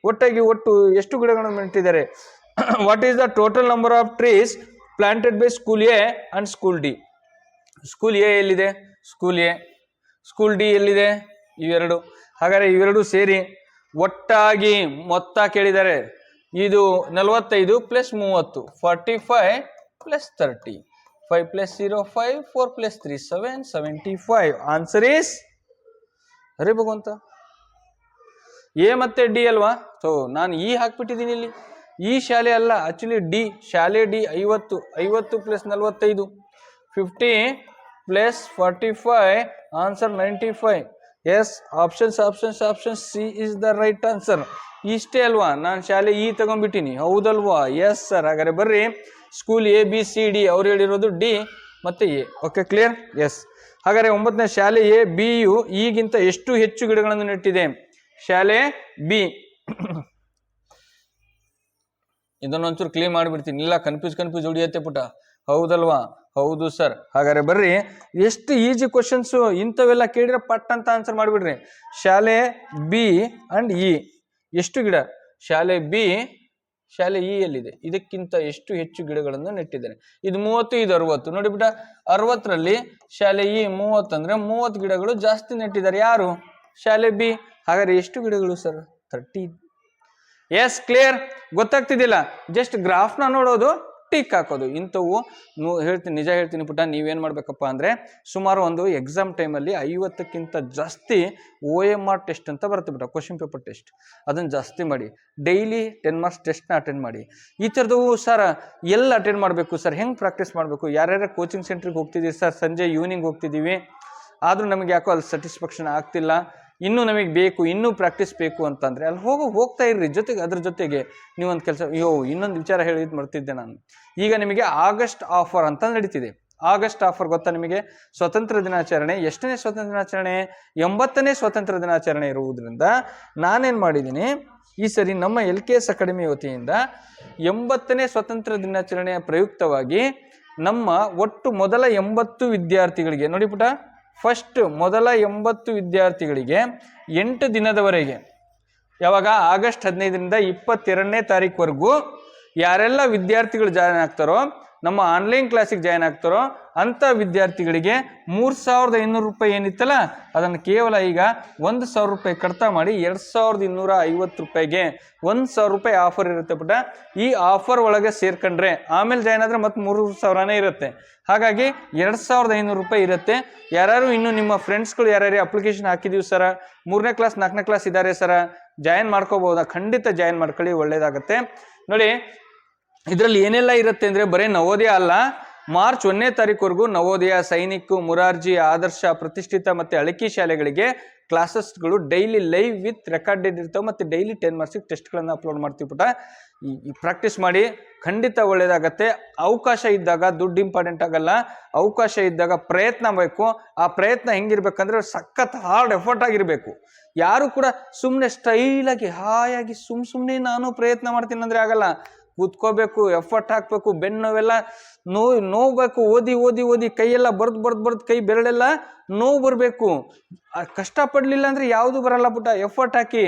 ಒಟ್ಟಾಗಿ ಒಟ್ಟು ಎಷ್ಟು ಗಿಡಗಳನ್ನು ನೆಟ್ಟಿದ್ದಾರೆ? What is the total number of trees planted by school A and school D? School A ಎಲ್ಲಿದೆ? School A. ಸ್ಕೂಲ್ ಡಿ ಎಲ್ಲಿದೆ? ಇವೆರಡು. ಹಾಗಾದ್ರೆ ಇವೆರಡು ಸೇರಿ ಒಟ್ಟಾಗಿ ಮೊತ್ತ ಕೇಳಿದ್ದಾರೆ. ಇದು 45 + 30, 45 + 30. 5 + 0 5, 4 + 3 7, 75. ಆನ್ಸರ್ ಈಸ್, ಅರೆ ಭಗವಂತ, ಎ ಮತ್ತೆ ಡಿ ಅಲ್ವಾ? ಸೊ ನಾನು ಇ ಹಾಕ್ಬಿಟ್ಟಿದ್ದೀನಿ ಇಲ್ಲಿ. ಈ ಶಾಲೆ ಅಲ್ಲ, ಆಕ್ಚುಲಿ ಡಿ ಶಾಲೆ. D 50 + 45 50 + 45, answer 95. Yes, option C is the right answer. ಇಷ್ಟೇ ಅಲ್ವಾ? ನಾನು ಶಾಲೆ ಇ ತಗೊಂಡ್ಬಿಟ್ಟಿನಿ, ಹೌದಲ್ವಾ? Yes sir. ಹಾಗಾದ್ರೆ ಬರ್ರಿ, school A B C D ಅವ್ರು ಹೇಳಿರೋದು ಡಿ ಮತ್ತೆ ಎ. Okay, clear? ಎಸ್. ಹಾಗಾದ್ರೆ 9ನೇ ಶಾಲೆ ಎ ಬಿ ಯು ಈಗಿಂತ ಎಷ್ಟು ಹೆಚ್ಚು ಗಿಡಗಳನ್ನು ನೆಟ್ಟಿದೆ? ಶಾಲೆ ಬಿ. ಇದನ್ನೊಂಚೂರು ಕ್ಲೀನ್ ಮಾಡಿಬಿಡ್ತೀನಿ, ಇಲ್ಲ ಕನ್ಫ್ಯೂಸ್ ಉಳಿಯತ್ತೆ ಪುಟ, ಹೌದಲ್ವಾ? ಹೌದು ಸರ್. ಹಾಗಾದ್ರೆ ಬರ್ರಿ, ಎಷ್ಟು ಈಜಿ ಕ್ವಶನ್ಸು, ಇಂಥವೆಲ್ಲ ಕೇಳಿದ್ರೆ ಪಟ್ ಅಂತ ಆನ್ಸರ್ ಮಾಡಿಬಿಡ್ರಿ. ಶಾಲೆ ಬಿ ಅಂಡ್ ಇ ಎಷ್ಟು ಗಿಡ? ಶಾಲೆ ಬಿ, ಶಾಲೆ ಇ ಎಲ್ಲಿದೆ? ಇದಕ್ಕಿಂತ ಎಷ್ಟು ಹೆಚ್ಚು ಗಿಡಗಳನ್ನು ನೆಟ್ಟಿದ್ದಾರೆ? ಇದು 30, ಇದು 60. ನೋಡಿ ಬಿಟ್ಟ, 60ರಲ್ಲಿ ಶಾಲೆ ಇ 30 ಅಂದ್ರೆ 30 ಗಿಡಗಳು ಜಾಸ್ತಿ ನೆಟ್ಟಿದ್ದಾರೆ. ಯಾರು? ಶಾಲೆ ಬಿ. ಹಾಗಾದ್ರೆ ಎಷ್ಟು ಗಿಡಗಳು ಸರ್? 30. Yes, clear? ಗೊತ್ತಾಗ್ತಿದ್ದಿಲ್ಲ? ಜಸ್ಟ್ ಗ್ರಾಫ್ನ ನೋಡೋದು, ಟಿಕ್ ಹಾಕೋದು. ಇಂಥವು ಹೇಳ್ತೀನಿ, ನಿಜ ಹೇಳ್ತೀನಿ ಪುಟ, ನೀವೇನು ಮಾಡ್ಬೇಕಪ್ಪ ಅಂದರೆ, ಸುಮಾರು ಒಂದು ಎಕ್ಸಾಮ್ ಟೈಮಲ್ಲಿ 50ಕ್ಕಿಂತ ಜಾಸ್ತಿ OMR ಟೆಸ್ಟ್ ಅಂತ ಬರುತ್ತೆ ಬಿಟ್ಟ, ಕ್ವಶನ್ ಪೇಪರ್ ಟೆಸ್ಟ್. ಅದನ್ನು ಜಾಸ್ತಿ ಮಾಡಿ. ಡೈಲಿ 10 ಮಾರ್ಕ್ಸ್ ಟೆಸ್ಟ್ನ ಅಟೆಂಡ್ ಮಾಡಿ. ಈ ಥರದವು ಸರ್ ಎಲ್ಲ ಅಟೆಂಡ್ ಮಾಡಬೇಕು ಸರ್, ಹೆಂಗೆ ಪ್ರಾಕ್ಟೀಸ್ ಮಾಡಬೇಕು? ಯಾರ್ಯಾರು ಕೋಚಿಂಗ್ ಸೆಂಟ್ರಿಗೆ ಹೋಗ್ತಿದ್ದೀವಿ ಸರ್, ಸಂಜೆ ಈವ್ನಿಂಗ್ ಹೋಗ್ತಿದ್ದೀವಿ, ಆದರೂ ನಮಗೆ ಯಾಕೋ ಅಲ್ಲಿ ಸ್ಯಾಟಿಸ್ಫ್ಯಾಕ್ಷನ್ ಆಗ್ತಿಲ್ಲ, ಇನ್ನೂ ನಮಗೆ ಬೇಕು, ಇನ್ನೂ ಪ್ರಾಕ್ಟೀಸ್ ಬೇಕು ಅಂತಂದರೆ ಅಲ್ಲಿ ಹೋಗ್ತಾ ಇರ್ರಿ. ಜೊತೆಗೆ ಅದ್ರ ಜೊತೆಗೆ ನೀವೊಂದು ಕೆಲಸ, ಇನ್ನೊಂದು ವಿಚಾರ ಹೇಳಿದ್ದು ಮರ್ತಿದ್ದೆ ನಾನು. ಈಗ ನಿಮಗೆ ಆಗಸ್ಟ್ ಆಫರ್ ಅಂತ ನಡೀತಿದೆ. ಆಗಸ್ಟ್ ಆಫರ್ ಗೊತ್ತಾ ನಿಮಗೆ? ಸ್ವತಂತ್ರ ದಿನಾಚರಣೆ. ಎಷ್ಟನೇ ಸ್ವತಂತ್ರ ದಿನಾಚರಣೆ? 80ನೇ ಸ್ವತಂತ್ರ ದಿನಾಚರಣೆ ಇರುವುದರಿಂದ ನಾನೇನು ಮಾಡಿದ್ದೀನಿ, ಈ ಸರಿ ನಮ್ಮ LKS ಅಕಾಡೆಮಿ ವತಿಯಿಂದ 80ನೇ ಸ್ವತಂತ್ರ ದಿನಾಚರಣೆಯ ಪ್ರಯುಕ್ತವಾಗಿ ನಮ್ಮ ಒಟ್ಟು ಮೊದಲ 80 ವಿದ್ಯಾರ್ಥಿಗಳಿಗೆ, ನೋಡಿ ಪುಟ, ಫಸ್ಟ್ ಮೊದಲ 80 ವಿದ್ಯಾರ್ಥಿಗಳಿಗೆ 8 ದಿನದವರೆಗೆ, ಯಾವಾಗ? ಆಗಸ್ಟ್ 15ರಿಂದ 22ನೇ ತಾರೀಕುವರೆಗೂ ಯಾರೆಲ್ಲ ವಿದ್ಯಾರ್ಥಿಗಳು ಜಾಯ್ನ್ ಆಗ್ತಾರೋ, ನಮ್ಮ ಆನ್ಲೈನ್ ಕ್ಲಾಸಿಗೆ ಜಾಯ್ನ್ ಆಗ್ತಾರೋ ಅಂಥ ವಿದ್ಯಾರ್ಥಿಗಳಿಗೆ 3,500 ರೂಪಾಯಿ ಏನಿತ್ತಲ್ಲ, ಅದನ್ನು ಕೇವಲ ಈಗ 1,000 ರೂಪಾಯಿ ಕಡಿತ ಮಾಡಿ 2,250 ರೂಪಾಯಿಗೆ 1,000 ರೂಪಾಯಿ ಆಫರ್ ಇರುತ್ತೆ ಪುಟ. ಈ ಆಫರ್ ಒಳಗೆ ಸೇರ್ಕೊಂಡ್ರೆ ಆಮೇಲೆ ಜಾಯ್ನ್ ಆದರೆ ಮತ್ತೆ 3,000ನೇ ಇರುತ್ತೆ. ಹಾಗಾಗಿ 2,500 ರೂಪಾಯಿ ಇರುತ್ತೆ. ಯಾರು ಇನ್ನು ನಿಮ್ಮ ಫ್ರೆಂಡ್ಸ್ಗಳು ಯಾರ್ಯಾರು ಅಪ್ಲಿಕೇಶನ್ ಹಾಕಿದೀವಿ ಸರ, 3ನೇ ಕ್ಲಾಸ್ 4ನೇ ಕ್ಲಾಸ್ ಇದ್ದಾರೆ ಸರ, ಜಾಯಿನ್ ಮಾಡ್ಕೋಬಹುದಾ? ಖಂಡಿತ ಜಾಯಿನ್ ಮಾಡ್ಕೊಳ್ಳಿ, ಒಳ್ಳೇದಾಗತ್ತೆ. ನೋಡಿ, ಇದರಲ್ಲಿ ಏನೆಲ್ಲ ಇರುತ್ತೆ ಅಂದರೆ, ಬರೀ ನವೋದಯ ಅಲ್ಲ, ಮಾರ್ಚ್ 1ನೇ ತಾರೀಕುವರೆಗೂ ನವೋದಯ, ಸೈನಿಕ್, ಮುರಾರ್ಜಿ, ಆದರ್ಶ, ಪ್ರತಿಷ್ಠಿತ ಮತ್ತು ಅಳಕಿ ಶಾಲೆಗಳಿಗೆ ಕ್ಲಾಸಸ್ಗಳು ಡೈಲಿ ಲೈವ್ ವಿತ್ ರೆಕಾರ್ಡೆಡ್ ಇರ್ತವೆ. ಮತ್ತು ಡೈಲಿ 10 ಮಾರ್ಕ್ಸಿಗೆ ಟೆಸ್ಟ್ಗಳನ್ನು ಅಪ್ಲೋಡ್ ಮಾಡ್ತೀವಿ ಪುಟ. ಈ ಪ್ರಾಕ್ಟೀಸ್ ಮಾಡಿ, ಖಂಡಿತ ಒಳ್ಳೇದಾಗತ್ತೆ. ಅವಕಾಶ ಇದ್ದಾಗ ದುಡ್ಡು ಇಂಪಾರ್ಟೆಂಟ್ ಆಗಲ್ಲ, ಅವಕಾಶ ಇದ್ದಾಗ ಪ್ರಯತ್ನ ಬೇಕು. ಆ ಪ್ರಯತ್ನ ಹೆಂಗಿರ್ಬೇಕಂದ್ರೆ ಸಖತ್ ಹಾರ್ಡ್ ಎಫರ್ಟ್ ಆಗಿರಬೇಕು. ಯಾರು ಕೂಡ ಸುಮ್ಮನೆ ಸ್ಟೈಲಾಗಿ ಹಾಯಾಗಿ ಸುಮ್ಮನೆ ನಾನು ಪ್ರಯತ್ನ ಮಾಡ್ತೀನಿ ಅಂದರೆ ಆಗಲ್ಲ. ಕೂತ್ಕೋಬೇಕು, ಎಫರ್ಟ್ ಹಾಕಬೇಕು, ಬೆನ್ನೋವೆಲ್ಲ ನೋವ್ಬೇಕು, ಓದಿ ಕೈಯೆಲ್ಲ ಬರ್ದು ಕೈ ಬೆರಳೆಲ್ಲ ನೋವು ಬರಬೇಕು. ಕಷ್ಟಪಡಲಿಲ್ಲ ಅಂದರೆ ಯಾವುದು ಬರಲ್ಲ ಪುಟ. ಎಫರ್ಟ್ ಹಾಕಿ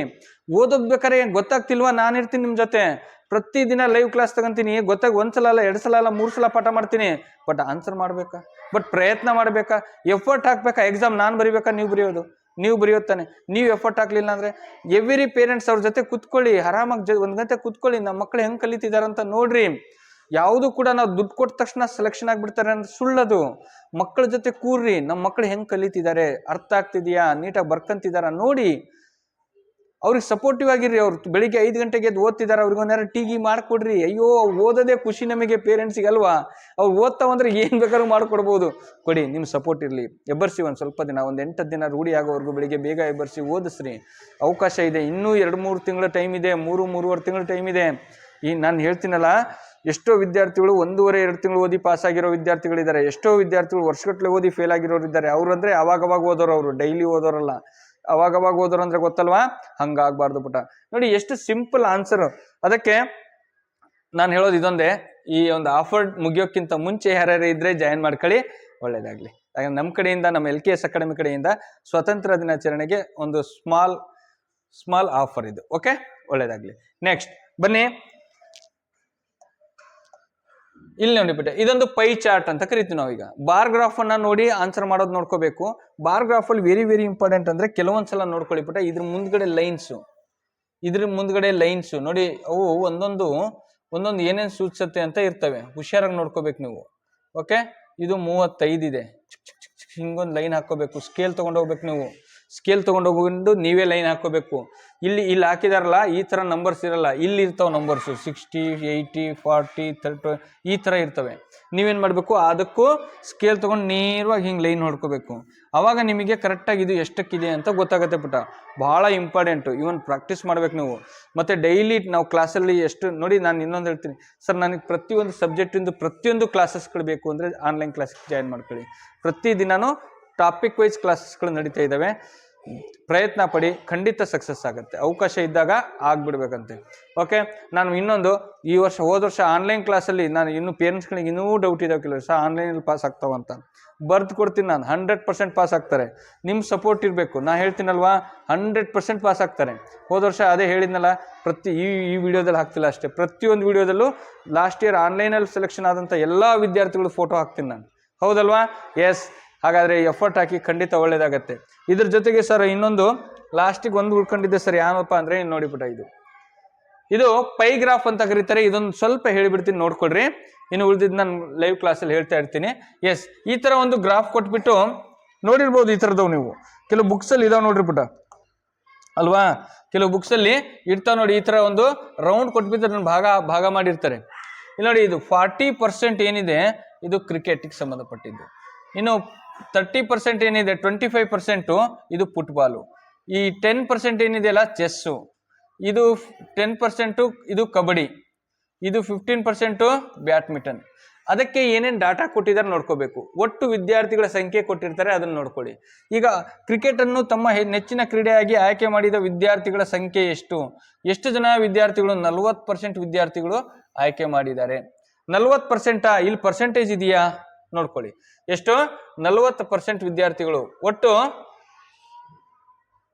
ಓದೋದು. ಬೇಕಾರೆ ಗೊತ್ತಾಗ್ತಿಲ್ವಾ? ನಾನಿರ್ತೀನಿ ನಿಮ್ಮ ಜೊತೆ, ಪ್ರತಿದಿನ ಲೈವ್ ಕ್ಲಾಸ್ ತಗೊಂತೀನಿ. ಒಂದ್ಸಲ ಅಲ್ಲ, 2 ಸಲ ಅಲ್ಲ, 3 ಸಲ ಪಾಠ ಮಾಡ್ತೀನಿ. ಬಟ್ ಆನ್ಸರ್ ಮಾಡಬೇಕಾ? ಬಟ್ ಪ್ರಯತ್ನ ಮಾಡಬೇಕಾ? ಎಫರ್ಟ್ ಹಾಕ್ಬೇಕಾ? ಎಕ್ಸಾಮ್ ನಾನು ಬರಿಬೇಕಾ? ನೀವು ಬರೆಯೋತಾನೆ. ನೀವು ಎಫರ್ಟ್ ಹಾಕ್ಲಿಲ್ಲ ಅಂದರೆ ಎವ್ರಿ ಪೇರೆಂಟ್ಸ್ ಅವ್ರ ಜೊತೆ ಕುತ್ಕೊಳ್ಳಿ, ಆರಾಮಾಗಿ 1 ಗಂಟೆ ಕುತ್ಕೊಳ್ಳಿ, ನಮ್ಮ ಮಕ್ಕಳು ಹೆಂಗೆ ಕಲಿತಿದಾರಂತ ನೋಡ್ರಿ. ಯಾವುದು ಕೂಡ ನಾವು ದುಡ್ಡು ಕೊಟ್ಟ ತಕ್ಷಣ ಸೆಲೆಕ್ಷನ್ ಆಗಿಬಿಡ್ತಾರೆ ಅಂತ ಸುಳ್ಳದು. ಮಕ್ಕಳ ಜೊತೆ ಕೂರ್ರಿ, ನಮ್ಮ ಮಕ್ಕಳು ಹೆಂಗೆ ಕಲಿತಿದ್ದಾರೆ, ಅರ್ಥ ಆಗ್ತಿದೆಯಾ, ನೀಟಾಗಿ ಬರ್ಕಂತಿದಾರ ನೋಡಿ. ಅವ್ರಿಗೆ ಸಪೋರ್ಟಿವ್ ಆಗಿರ್ರಿ. ಅವ್ರು ಬೆಳಿಗ್ಗೆ 5 ಗಂಟೆಗೆ ಎದ್ದು ಓದ್ತಿದ್ದಾರೆ, ಅವ್ರಿಗೆ ಒಂದಾರು ಟೀಗಿ ಮಾಡಿಕೊಡ್ರಿ. ಅಯ್ಯೋ, ಓದೋದೇ ಖುಷಿ ನಮಗೆ ಪೇರೆಂಟ್ಸಿಗೆ ಅಲ್ವಾ? ಅವ್ರು ಓದ್ತಾವಂದ್ರೆ ಏನು ಬೇಕಾದ್ರೂ ಮಾಡಿಕೊಡ್ಬೋದು. ಕೊಡಿ, ನಿಮ್ಮ ಸಪೋರ್ಟ್ ಇರಲಿ. ಎಬ್ಬರಿಸಿ ಒಂದು ಸ್ವಲ್ಪ ದಿನ, ಒಂದು 8 ದಿನ ರೂಢಿ ಆಗೋವರೆಗೂ ಬೆಳಿಗ್ಗೆ ಬೇಗ ಎಬ್ಬರಿಸಿ ಓದಿಸ್ರಿ. ಅವಕಾಶ ಇದೆ, ಇನ್ನೂ 2-3 ತಿಂಗಳ ಟೈಮ್ ಇದೆ, 3-3.5 ತಿಂಗಳ ಟೈಮ್ ಇದೆ. ಈ ನಾನು ಹೇಳ್ತೀನಲ್ಲ, ಎಷ್ಟೋ ವಿದ್ಯಾರ್ಥಿಗಳು 1.5-2 ತಿಂಗಳು ಓದಿ ಪಾಸ್ ಆಗಿರೋ ವಿದ್ಯಾರ್ಥಿಗಳಿದ್ದಾರೆ. ಎಷ್ಟೋ ವಿದ್ಯಾರ್ಥಿಗಳು ವರ್ಷಗಟ್ಟಲೆ ಓದಿ ಫೇಲ್ ಆಗಿರೋರು ಇದ್ದಾರೆ. ಅವ್ರು ಅಂದರೆ ಅವಾಗವಾಗ ಓದೋರು, ಅವರು ಡೈಲಿ ಓದೋರಲ್ಲ. ಅವಾಗ ಓದೋರು ಅಂದ್ರೆ ಗೊತ್ತಲ್ವಾ, ಹಂಗಾಗ್ಬಾರ್ದು ಪುಟ. ನೋಡಿ ಎಷ್ಟು ಸಿಂಪಲ್ ಆನ್ಸರ್. ಅದಕ್ಕೆ ನಾನು ಹೇಳೋದು ಇದೊಂದೇ, ಈ ಒಂದು ಆಫರ್ ಮುಗಿಯೋಕ್ಕಿಂತ ಮುಂಚೆ ಯಾರ್ಯಾರು ಇದ್ರೆ ಜಾಯಿನ್ ಮಾಡ್ಕೊಳ್ಳಿ, ಒಳ್ಳೇದಾಗ್ಲಿ. ನಮ್ಮ ಕಡೆಯಿಂದ, ನಮ್ಮ LKS ಅಕಾಡೆಮಿ ಕಡೆಯಿಂದ ಸ್ವತಂತ್ರ ದಿನಾಚರಣೆಗೆ ಒಂದು ಸ್ಮಾಲ್ ಆಫರ್ ಇದು. ಓಕೆ, ಒಳ್ಳೇದಾಗ್ಲಿ. ನೆಕ್ಸ್ಟ್ ಬನ್ನಿ, ಇಲ್ಲಿ ನೋಡಿ ಬಿಟ್ಟೆ, ಇದೊಂದು ಪೈ ಚಾರ್ಟ್ ಅಂತ ಕರಿತೀವಿ ನಾವೀಗ. ಬಾರ್ ಗ್ರಾಫ್ ಅನ್ನ ನೋಡಿ ಆನ್ಸರ್ ಮಾಡೋದು ನೋಡ್ಕೋಬೇಕು. ಬಾರ್ ಗ್ರಾಫ್ ಅಲ್ಲಿ ವೆರಿ ವೆರಿ ಇಂಪಾರ್ಟೆಂಟ್ ಅಂದ್ರೆ ಕೆಲವೊಂದ್ಸಲ ನೋಡ್ಕೊಳ್ಳಿ ಬಿಟ್ಟ, ಇದ್ರ ಮುಂದ್ಗಡೆ ಲೈನ್ಸ್ ನೋಡಿ, ಅವು ಒಂದೊಂದು ಏನೇನು ಸೂಚಿಸುತ್ತೆ ಅಂತ ಇರ್ತವೆ, ಹುಷಾರಾಗಿ ನೋಡ್ಕೋಬೇಕು ನೀವು. ಓಕೆ, ಇದು 35 ಇದೆ, ಹಿಂಗೊಂದು ಲೈನ್ ಹಾಕೋಬೇಕು. ಸ್ಕೇಲ್ ತಗೊಂಡೋಗ್ಬೇಕು ನೀವು, ಸ್ಕೇಲ್ ತಗೊಂಡೋಗ್ಕೊಂಡು ನೀವೇ ಲೈನ್ ಹಾಕೋಬೇಕು. ಇಲ್ಲಿ ಹಾಕಿದಾರಲ್ಲ, ಈ ತರ ನಂಬರ್ಸ್ ಇರಲ್ಲ, ಇಲ್ಲಿ ಇರ್ತಾವ ನಂಬರ್ಸು 60, 80, 40, 30 ಈ ತರ ಇರ್ತವೆ. ನೀವೇನ್ ಮಾಡ್ಬೇಕು, ಅದಕ್ಕೂ ಸ್ಕೇಲ್ ತಗೊಂಡು ನೇರವಾಗಿ ಹಿಂಗೆ ಲೈನ್ ಹೊಡ್ಕೋಬೇಕು. ಅವಾಗ ನಿಮಗೆ ಕರೆಕ್ಟಾಗಿ ಇದು ಎಷ್ಟಕ್ಕಿದೆ ಅಂತ ಗೊತ್ತಾಗತ್ತೆ ಪುಟ. ಬಹಳ ಇಂಪಾರ್ಟೆಂಟು, ಇವನ್ ಪ್ರಾಕ್ಟೀಸ್ ಮಾಡ್ಬೇಕು ನೀವು. ಮತ್ತೆ ಡೈಲಿ ನಾವು ಕ್ಲಾಸಲ್ಲಿ ಎಷ್ಟು ನೋಡಿ, ನಾನು ಇನ್ನೊಂದು ಹೇಳ್ತೀನಿ ಸರ್, ನನಗೆ ಪ್ರತಿಯೊಂದು ಸಬ್ಜೆಕ್ಟಿಂದು ಪ್ರತಿಯೊಂದು ಕ್ಲಾಸಸ್ಗಳು ಬೇಕು ಅಂದರೆ ಆನ್ಲೈನ್ ಕ್ಲಾಸ್ಗೆ ಜಾಯಿನ್ ಮಾಡ್ಕೊಳ್ಳಿ. ಪ್ರತಿದಿನನೂ ಟಾಪಿಕ್ ವೈಸ್ ಕ್ಲಾಸಸ್ಗಳು ನಡೀತಾ ಇದ್ದಾವೆ. ಪ್ರಯತ್ನ ಪಡಿ, ಖಂಡಿತ ಸಕ್ಸಸ್ ಆಗುತ್ತೆ. ಅವಕಾಶ ಇದ್ದಾಗ ಆಗ್ಬಿಡ್ಬೇಕಂತೆ. ಓಕೆ, ನಾನು ಇನ್ನೊಂದು, ಹೋದ ವರ್ಷ ಆನ್ಲೈನ್ ಕ್ಲಾಸಲ್ಲಿ ನಾನು ಇನ್ನೂ ಪೇರೆಂಟ್ಸ್ಗಳಿಗೆ ಇನ್ನೂ ಡೌಟ್ ಇದಾವೆ, ಕೆಲವು ವರ್ಷ ಆನ್ಲೈನಲ್ಲಿ ಪಾಸ್ ಆಗ್ತಾವಂತ ಬರ್ದು ಕೊಡ್ತೀನಿ ನಾನು. 100% ಪಾಸ್ ಆಗ್ತಾರೆ. ನಿಮ್ಮ ಸಪೋರ್ಟ್ ಇರಬೇಕು. ನಾ ಹೇಳ್ತೀನಲ್ವಾ, 100% ಪಾಸ್ ಆಗ್ತಾರೆ. ಹೋದ ವರ್ಷ ಅದೇ ಹೇಳಿದ್ನಲ್ಲ, ಈ ವಿಡಿಯೋದಲ್ಲಿ ಹಾಕ್ತಿಲ್ಲ ಅಷ್ಟೇ, ಪ್ರತಿಯೊಂದು ವಿಡಿಯೋದಲ್ಲೂ ಲಾಸ್ಟ್ ಇಯರ್ ಆನ್ಲೈನಲ್ಲಿ ಸೆಲೆಕ್ಷನ್ ಆದಂಥ ಎಲ್ಲ ವಿದ್ಯಾರ್ಥಿಗಳು ಫೋಟೋ ಹಾಕ್ತೀನಿ ನಾನು, ಹೌದಲ್ವಾ? ಎಸ್, ಹಾಗಾದರೆ ಎಫರ್ಟ್ ಹಾಕಿ, ಖಂಡಿತ ಒಳ್ಳೇದಾಗತ್ತೆ. ಇದ್ರ ಜೊತೆಗೆ ಸರ್ ಇನ್ನೊಂದು ಲಾಸ್ಟಿಗೆ ಒಂದು ಉಳ್ಕೊಂಡಿದ್ದೆ ಸರ್, ಏನಪ್ಪ ಅಂದರೆ ನೋಡಿಬಿಟ್ಟ, ಇದು ಪೈ ಗ್ರಾಫ್ ಅಂತ ಕರೀತಾರೆ. ಇದೊಂದು ಸ್ವಲ್ಪ ಹೇಳಿಬಿಡ್ತೀನಿ, ನೋಡ್ಕೊಡ್ರಿ. ಇನ್ನು ಉಳಿದಿದ್ದು ನಾನು ಲೈವ್ ಕ್ಲಾಸಲ್ಲಿ ಹೇಳ್ತಾ ಇರ್ತೀನಿ. ಎಸ್, ಈ ಥರ ಒಂದು ಗ್ರಾಫ್ ಕೊಟ್ಬಿಟ್ಟು ನೋಡಿರ್ಬೋದು. ಈ ಥರದವು ನೀವು ಕೆಲವು ಬುಕ್ಸಲ್ಲಿ ಇದಾವೆ ನೋಡ್ರಿ ಪುಟ, ಅಲ್ವಾ? ಕೆಲವು ಬುಕ್ಸಲ್ಲಿ ಇರ್ತಾವೆ ನೋಡಿ, ಈ ಥರ ಒಂದು ರೌಂಡ್ ಕೊಟ್ಬಿಟ್ಟು ಅದನ್ನು ಭಾಗ ಮಾಡಿರ್ತಾರೆ. ಇಲ್ಲಿ ನೋಡಿ, ಇದು 40% ಏನಿದೆ ಇದು ಕ್ರಿಕೆಟಿಗೆ ಸಂಬಂಧಪಟ್ಟಿದ್ದು. ಇನ್ನು 30% ಏನಿದೆ, 25% ಇದು ಫುಟ್ಬಾಲು. ಈ 10% ಏನಿದೆಯಲ್ಲ ಚೆಸ್ಸು, ಇದು 10% ಇದು ಕಬಡ್ಡಿ, ಇದು 15% ಬ್ಯಾಡ್ಮಿಂಟನ್. ಅದಕ್ಕೆ ಏನೇನು ಡಾಟಾ ಕೊಟ್ಟಿದ್ದಾರೆ ನೋಡ್ಕೋಬೇಕು. ಒಟ್ಟು ವಿದ್ಯಾರ್ಥಿಗಳ ಸಂಖ್ಯೆ ಕೊಟ್ಟಿರ್ತಾರೆ, ಅದನ್ನು ನೋಡ್ಕೊಳ್ಳಿ. ಈಗ ಕ್ರಿಕೆಟನ್ನು ತಮ್ಮ ನೆಚ್ಚಿನ ಕ್ರೀಡೆಯಾಗಿ ಆಯ್ಕೆ ಮಾಡಿದ ವಿದ್ಯಾರ್ಥಿಗಳ ಸಂಖ್ಯೆ ಎಷ್ಟು ಜನ ವಿದ್ಯಾರ್ಥಿಗಳು? 40% ವಿದ್ಯಾರ್ಥಿಗಳು ಆಯ್ಕೆ ಮಾಡಿದ್ದಾರೆ. 40%? ಇಲ್ಲಿ ಪರ್ಸೆಂಟೇಜ್ ಇದೆಯಾ ನೋಡ್ಕೊಳ್ಳಿ. ಎಷ್ಟು? 40% ವಿದ್ಯಾರ್ಥಿಗಳು ಒಟ್ಟು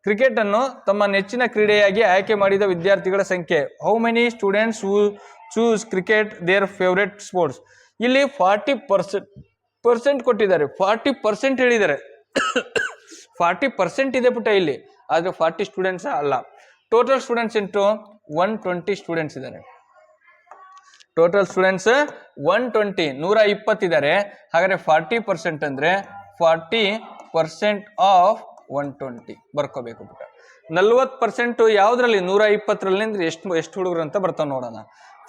ಕ್ರಿಕೆಟ್ ಅನ್ನು ತಮ್ಮ ನೆಚ್ಚಿನ ಕ್ರೀಡೆಯಾಗಿ ಆಯ್ಕೆ ಮಾಡಿದ ವಿದ್ಯಾರ್ಥಿಗಳ ಸಂಖ್ಯೆ. How many students who choose cricket their favourite sports? ಇಲ್ಲಿ 40% ಕೊಟ್ಟಿದ್ದಾರೆ, 40% ಹೇಳಿದ್ದಾರೆ. 40% ಇದೆ ಪುಟ ಇಲ್ಲಿ, ಆದರೆ 40 ಸ್ಟೂಡೆಂಟ್ಸ್ ಅಲ್ಲ. ಟೋಟಲ್ ಸ್ಟೂಡೆಂಟ್ಸ್ 120 ಸ್ಟೂಡೆಂಟ್ಸ್ ಇದ್ದಾರೆ. ಟೋಟಲ್ ಸ್ಟೂಡೆಂಟ್ಸ್ 120 ಇದ್ದಾರೆ. ಹಾಗಾದ್ರೆ 40% ಅಂದ್ರೆ 40% ಆಫ್ 120 ಬರ್ಕೋಬೇಕು ಪುಟ. 40% ಯಾವ್ದ್ರಲ್ಲಿ? 120ರಲ್ಲಿ ಅಂದ್ರೆ ಎಷ್ಟು ಹುಡುಗರು ಅಂತ ಬರ್ತಾವ ನೋಡೋಣ.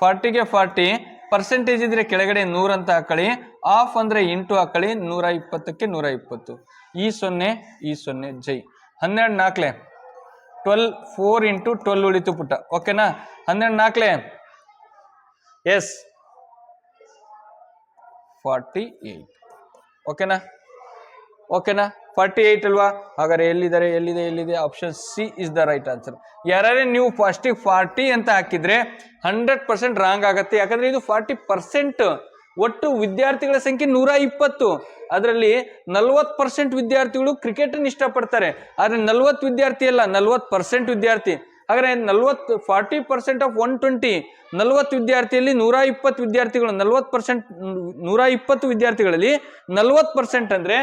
40ಗೆ 40 ಪರ್ಸೆಂಟೇಜ್ ಇದ್ರೆ ಕೆಳಗಡೆ 100 ಅಂತ ಹಾಕೊಳ್ಳಿ, ಆಫ್ ಅಂದ್ರೆ ಇಂಟು ಹಾಕೊಳ್ಳಿ, 120ಕ್ಕೆ 120. ಈ 0 ಜೈ. 12 4 12, 4 ಇಂಟು 12 ಉಳಿತು ಪುಟ. ಓಕೆನಾ? 12 4 ಎಸ್ 48. ಓಕೆನಾ? 48 ಅಲ್ವಾ? ಹಾಗಾದ್ರೆ ಎಲ್ಲಿದೆ? Option C is the right answer. ಯಾರೇ ನೀವು ಫಸ್ಟಿಗೆ 40 ಅಂತ ಹಾಕಿದ್ರೆ 100% ರಾಂಗ್ ಆಗತ್ತೆ. ಯಾಕಂದ್ರೆ ಇದು 40%. ಒಟ್ಟು ವಿದ್ಯಾರ್ಥಿಗಳ ಸಂಖ್ಯೆ 120. ಅದರಲ್ಲಿ 40% ವಿದ್ಯಾರ್ಥಿಗಳು ಕ್ರಿಕೆಟ್ ಅನ್ನು ಇಷ್ಟಪಡ್ತಾರೆ. ಆದ್ರೆ 40 ವಿದ್ಯಾರ್ಥಿ ಅಲ್ಲ, 40% ವಿದ್ಯಾರ್ಥಿ. ಹಾಗಾದ್ರೆ 40% ಆಫ್ 120, 40 ವಿದ್ಯಾರ್ಥಿಯಲ್ಲಿ 120 ವಿದ್ಯಾರ್ಥಿಗಳು. 40% 120 ವಿದ್ಯಾರ್ಥಿಗಳಲ್ಲಿ 40% ಅಂದ್ರೆ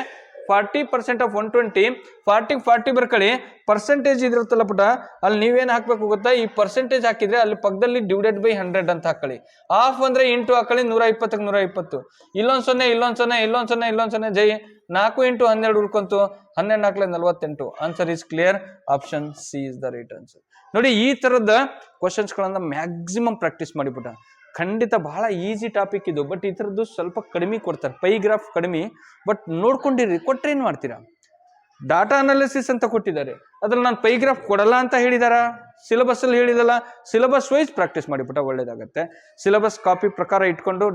40% ಆಫ್ 120. 40 ಬರ್ಕೊಳ್ಳಿ. ಪರ್ಸೆಂಟೇಜ್ ಇದಿರುತ್ತಲ್ಲ ಪುಟ, ಅಲ್ಲಿ ನೀವೇನು ಹಾಕ್ಬೇಕು ಗೊತ್ತಾ? ಈ ಪರ್ಸೆಂಟೇಜ್ ಹಾಕಿದ್ರೆ ಅಲ್ಲಿ ಪಕ್ಕದಲ್ಲಿ ಡಿವೈಡೆಡ್ ಬೈ 100 ಅಂತ ಹಾಕೊಳ್ಳಿ. ಆಫ್ ಅಂದ್ರೆ ಇಂಟು ಹಾಕೊಳ್ಳಿ, 120ಕ್ಕೆ 120. ಇಲ್ಲೊಂದು 0 ಜೈ. 4 into 12 ಉಳ್ಕೊಂತು. 12 4 48. Answer is clear. Option C is the right answer. ನೋಡಿ, ಈ ತರದ ಕ್ವಶನ್ಸ್ಗಳನ್ನ ಮ್ಯಾಕ್ಸಿಮಮ್ ಪ್ರಾಕ್ಟೀಸ್ ಮಾಡಿಬಿಟ್ಟ. ಖಂಡಿತ ಬಹಳ ಈಸಿ ಟಾಪಿಕ್ ಇದು. ಬಟ್ ಈ ಥರದ್ದು ಸ್ವಲ್ಪ ಕಡಿಮೆ ಕೊಡ್ತಾರೆ, ಪೈ ಗ್ರಾಫ್ ಕಡಿಮೆ. ಬಟ್ ನೋಡ್ಕೊಂಡಿರಿ, ಕೊಟ್ರೆ ಏನು ಮಾಡ್ತೀರಾ? ಡಾಟಾ ಅನಾಲಿಸಿಸ್ ಅಂತ ಕೊಟ್ಟಿದ್ದಾರೆ, ಅದ್ರಲ್ಲಿ ನಾನು ಪೈ ಗ್ರಾಫ್ ಕೊಡಲ್ಲ ಅಂತ ಹೇಳಿದಾರ? ಸಿಲೆಬಸ್ ಅಲ್ಲಿ ಹೇಳಿದಲ್ಲ, ಸಿಲೆಬಸ್ ವೈಸ್ ಪ್ರಾಕ್ಟೀಸ್ ಮಾಡಿಬಿಟ್ಟ ಒಳ್ಳೇದಾಗತ್ತೆ. ಸಿಲೆಬಸ್ ಕಾಪಿ ಪ್ರಕಾರ ಇಟ್ಕೊಂಡು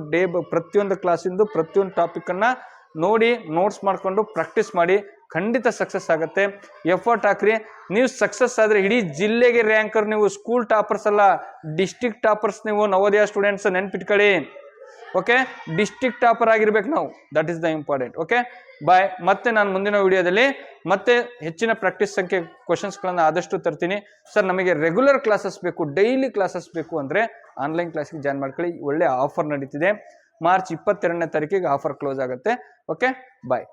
ಪ್ರತಿಯೊಂದು ಕ್ಲಾಸಿಂದು ಪ್ರತಿಯೊಂದು ಟಾಪಿಕ್ ಅನ್ನ ನೋಡಿ ನೋಟ್ಸ್ ಮಾಡ್ಕೊಂಡು ಪ್ರಾಕ್ಟೀಸ್ ಮಾಡಿ. ಖಂಡಿತ ಸಕ್ಸಸ್ ಆಗುತ್ತೆ. ಎಫರ್ಟ್ ಹಾಕ್ರಿ. ನೀವು ಸಕ್ಸಸ್ ಆದರೆ ಇಡೀ ಜಿಲ್ಲೆಗೆ ರ್ಯಾಂಕರ್ ನೀವು. ಸ್ಕೂಲ್ ಟಾಪರ್ಸ್ ಅಲ್ಲ, ಡಿಸ್ಟಿಕ್ ಟಾಪರ್ಸ್ ನೀವು. ನವೋದಯ ಸ್ಟೂಡೆಂಟ್ಸ್ ನೆನ್ಪಿಟ್ಕೊಳ್ಳಿ. ಓಕೆ, ಡಿಸ್ಟಿಕ್ ಟಾಪರ್ ಆಗಿರ್ಬೇಕು ನಾವು. That is the important. Okay, bye. ಮತ್ತೆ ನಾನು ಮುಂದಿನ ವಿಡಿಯೋದಲ್ಲಿ ಮತ್ತೆ ಹೆಚ್ಚಿನ ಪ್ರಾಕ್ಟೀಸ್ ಸಂಖ್ಯೆ ಕ್ವಶನ್ಸ್ಗಳನ್ನು ಆದಷ್ಟು ತರ್ತೀನಿ. ಸರ್ ನಮಗೆ ರೆಗ್ಯುಲರ್ ಕ್ಲಾಸಸ್ ಬೇಕು, ಡೈಲಿ ಕ್ಲಾಸಸ್ ಬೇಕು ಅಂದರೆ ಆನ್ಲೈನ್ ಕ್ಲಾಸ್ಗೆ ಜಾಯ್ನ್ ಮಾಡ್ಕೊಳ್ಳಿ. ಒಳ್ಳೆ ಆಫರ್ ನಡೀತಿದೆ. ಮಾರ್ಚ್ 22ನೇ ತಾರೀಕಿಗೆ ಆಫರ್ ಕ್ಲೋಸ್ ಆಗುತ್ತೆ. ಓಕೆ, ಬಾಯ್.